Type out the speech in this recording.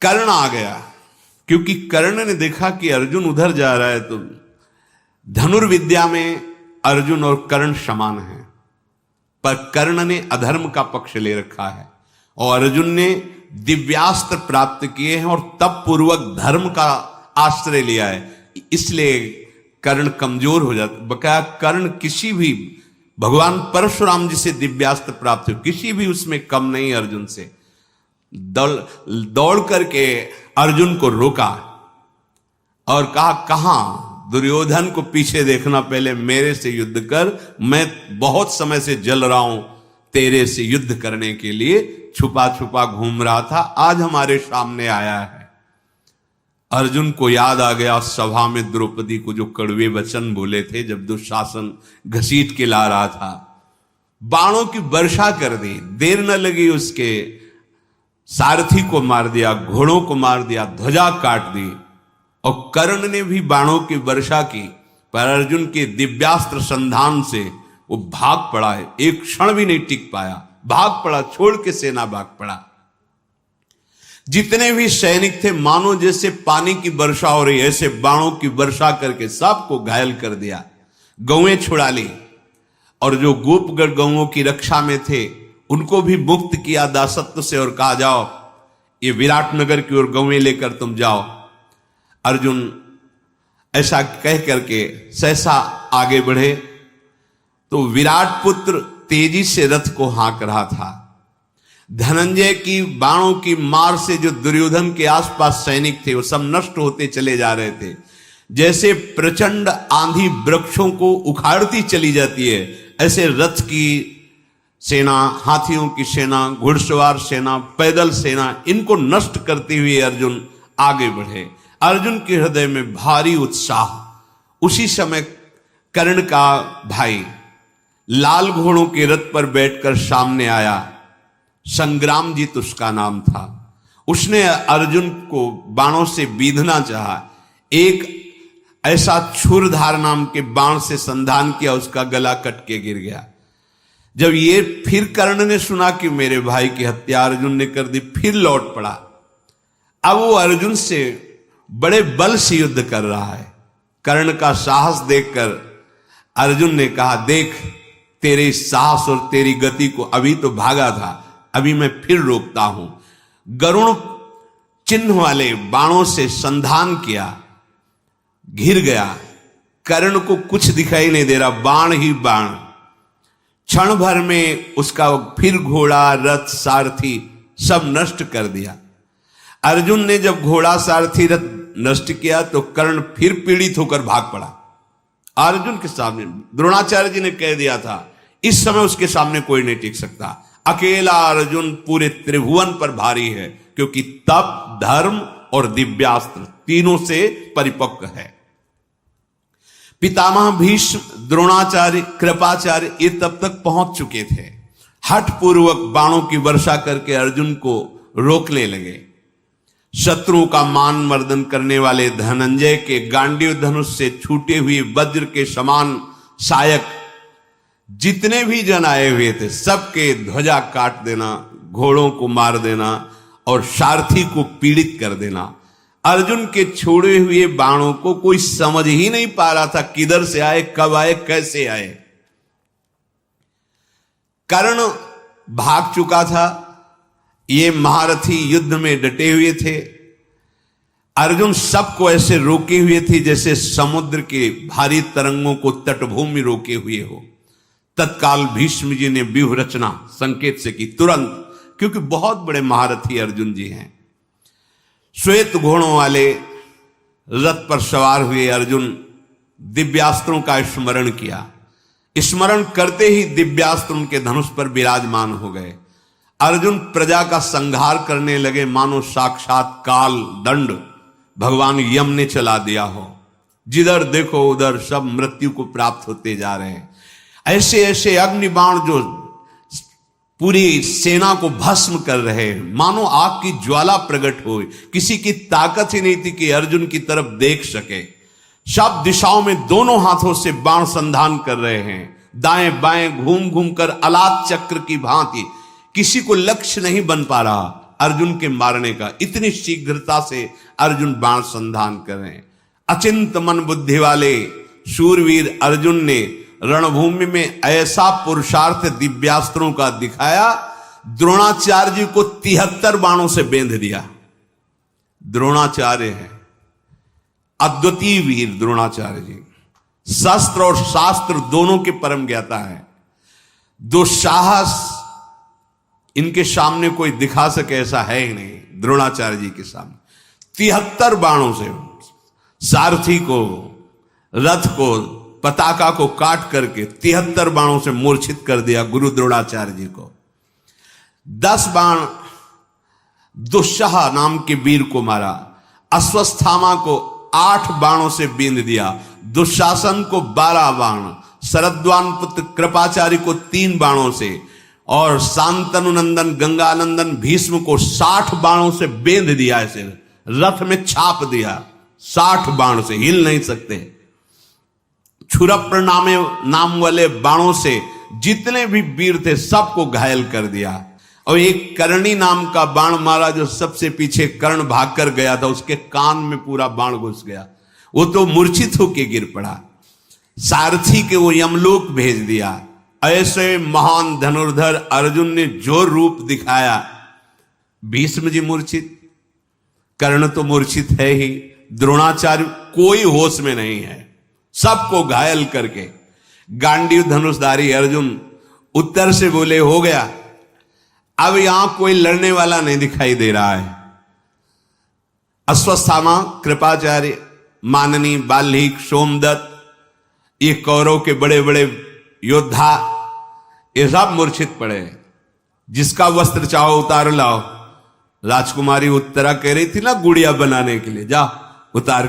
कर्ण आ गया, क्योंकि कर्ण ने देखा कि अर्जुन उधर जा रहा है, तो धनुर्विद्या में अर्जुन और कर्ण समान हैं, पर कर्ण ने अधर्म का पक्ष ले रखा है और अर्जुन ने दिव्यास्त्र प्राप्त किए हैं और तप पूर्वक धर्म का आश्रय लिया है, इसलिए कर्ण कमजोर हो जाता। बकाया कर्ण किसी भी भगवान परशुराम जी से दिव्यास्त्र प्राप्त हो, किसी भी उसमें कम नहीं अर्जुन से। दौड़ करके अर्जुन को रोका और कहा, कहां दुर्योधन को पीछे देखना, पहले मेरे से युद्ध कर, मैं बहुत समय से जल रहा हूं तेरे से युद्ध करने के लिए, छुपा छुपा घूम रहा था, आज हमारे सामने आया है। अर्जुन को याद आ गया सभा में द्रौपदी को जो कड़वे वचन बोले थे जब दुशासन घसीट के ला रहा था। बाणों की वर्षा कर दी, देर न लगी, उसके सारथी को मार दिया, घोड़ों को मार दिया, ध्वजा काट दी। और कर्ण ने भी बाणों की वर्षा की, पर अर्जुन के दिव्यास्त्र संधान से वो भाग पड़ा है, एक क्षण भी नहीं टिक पाया, भाग पड़ा, छोड़ के सेना भाग पड़ा। जितने भी सैनिक थे मानो जैसे पानी की वर्षा हो रही, ऐसे बाणों की वर्षा करके सबको घायल कर दिया, गौएं छुड़ा ली, और जो गोपगढ़ गौओं की रक्षा में थे उनको भी मुक्त किया दासत्व से और कहा, जाओ ये विराटनगर की ओर गौएं लेकर तुम जाओ। अर्जुन ऐसा कह करके सहसा आगे बढ़े तो विराट पुत्र तेजी से रथ को हाँक रहा था। धनंजय की बाणों की मार से जो दुर्योधन के आसपास सैनिक थे वो सब नष्ट होते चले जा रहे थे। जैसे प्रचंड आंधी वृक्षों को उखाड़ती चली जाती है, ऐसे रथ की सेना, हाथियों की सेना, घुड़सवार सेना, पैदल सेना, इनको नष्ट करते हुए अर्जुन आगे बढ़े। अर्जुन के हृदय में भारी उत्साह। उसी समय कर्ण का भाई लाल घोड़ों के रथ पर बैठकर सामने आया, संग्रामजीत उसका नाम था। उसने अर्जुन को बाणों से बीधना चाहा, एक ऐसा छुरधार नाम के बाण से संधान किया, उसका गला कट के गिर गया। जब ये फिर कर्ण ने सुना कि मेरे भाई की हत्या अर्जुन ने कर दी, फिर लौट पड़ा। अब वो अर्जुन से बड़े बल से युद्ध कर रहा है। कर्ण का साहस देखकर अर्जुन ने कहा, देख तेरे साहस और तेरी गति को, अभी तो भागा था, अभी मैं फिर रोकता हूं। गरुण चिन्ह वाले बाणों से संधान किया, घिर गया। कर्ण को कुछ दिखाई नहीं दे रहा, बाण ही बाण। क्षण भर में उसका फिर घोड़ा, रथ, सारथी सब नष्ट कर दिया। अर्जुन ने जब घोड़ा, सारथी, रथ नष्ट किया तो कर्ण फिर पीड़ित होकर भाग पड़ा। अर्जुन के सामने द्रोणाचार्य जी ने कह दिया था, इस समय उसके सामने कोई नहीं टिक सकता। अकेला अर्जुन पूरे त्रिभुवन पर भारी है, क्योंकि तप, धर्म और दिव्यास्त्र तीनों से परिपक्व है। पितामह भीष्म, द्रोणाचार्य, कृपाचार्य ये तब तक पहुंच चुके थे। हठ पूर्वक बाणों की वर्षा करके अर्जुन को रोकने लगे। शत्रुओं का मान मर्दन करने वाले धनंजय के गांडीव धनुष से छूटे हुए वज्र के समान सायक जितने भी जन आए हुए थे, सबके ध्वजा काट देना, घोड़ों को मार देना और सारथी को पीड़ित कर देना। अर्जुन के छोड़े हुए बाणों को कोई समझ ही नहीं पा रहा था, किधर से आए, कब आए, कैसे आए। कर्ण भाग चुका था, ये महारथी युद्ध में डटे हुए थे। अर्जुन सबको ऐसे रोके हुए थे जैसे समुद्र के भारी तरंगों को तटभूमि रोके हुए हो। तत्काल भीष्म जी ने व्यूह रचना संकेत से की तुरंत, क्योंकि बहुत बड़े महारथी अर्जुन जी हैं। श्वेत घोड़ों वाले रथ पर सवार हुए अर्जुन दिव्यास्त्रों का स्मरण किया। स्मरण करते ही दिव्यास्त्र उनके धनुष पर विराजमान हो गए। अर्जुन प्रजा का संहार करने लगे, मानो साक्षात काल दंड भगवान यम ने चला दिया हो। जिधर देखो उधर सब मृत्यु को प्राप्त होते जा रहे हैं। ऐसे ऐसे अग्निबाण जो पूरी सेना को भस्म कर रहे हैं, मानो आग की ज्वाला प्रकट हो। किसी की ताकत ही नहीं थी कि अर्जुन की तरफ देख सके। सब दिशाओं में दोनों हाथों से बाण संधान कर रहे हैं, दाएं बाएं घूम घूम कर अलात चक्र की भांति। किसी को लक्ष्य नहीं बन पा रहा। अर्जुन के मारने का। इतनी शीघ्रता से अर्जुन बाण संधान कर रहे हैं। अचिंत मन बुद्धि वाले शूरवीर अर्जुन ने रणभूमि में ऐसा पुरुषार्थ दिव्यास्त्रों का दिखाया, द्रोणाचार्य जी को 73 बाणों से बेंध दिया। द्रोणाचार्य है अद्वितीय वीर। द्रोणाचार्य जी शस्त्र और शास्त्र दोनों के परम ज्ञाता है। दुस्साहस इनके सामने कोई दिखा सके ऐसा है ही नहीं। द्रोणाचार्य जी के सामने 73 बाणों से सारथी को, रथ को, पताका को काट करके 73 बाणों से मूर्छित कर दिया गुरु द्रोणाचार्य जी को। 10 बाण दुस्सह नाम के वीर को मारा। अश्वस्थामा को 8 बाणों से बींध दिया। दुशासन को 12 बाण, शरद्वान पुत्र कृपाचार्य को 3 बाणों से, और शांतनु नंदन गंगानंदन भीष्म को 60 बाणों से बेंध दिया। ऐसे रथ में छाप दिया 60 बाण से, हिल नहीं सकते। छुरप्र नाम वाले बाणों से जितने भी वीर थे सबको घायल कर दिया। और एक करणी नाम का बाण मारा, जो सबसे पीछे कर्ण भाग कर गया था, उसके कान में पूरा बाण घुस गया। वो तो मूर्छित होके गिर पड़ा। सारथी के वो यमलोक भेज दिया। ऐसे महान धनुर्धर अर्जुन ने जो रूप दिखाया, भीष्म जी मूर्छित, कर्ण तो मूर्छित है ही, द्रोणाचार्य कोई होश में नहीं है, सबको घायल करके। गांडीव धनुषधारी अर्जुन उत्तर से बोले हो गया, अब यहां कोई लड़ने वाला नहीं दिखाई दे रहा है। अश्वस्थामा, कृपाचार्य, माननी, बाल्मीक, सोमदत्त, ये कौरव के बड़े बड़े योद्धा, ये सब मूर्छित पड़े। जिसका वस्त्र चाहो उतार लाओ। राजकुमारी उत्तरा कह रही थी ना गुड़िया बनाने के लिए, जा उतार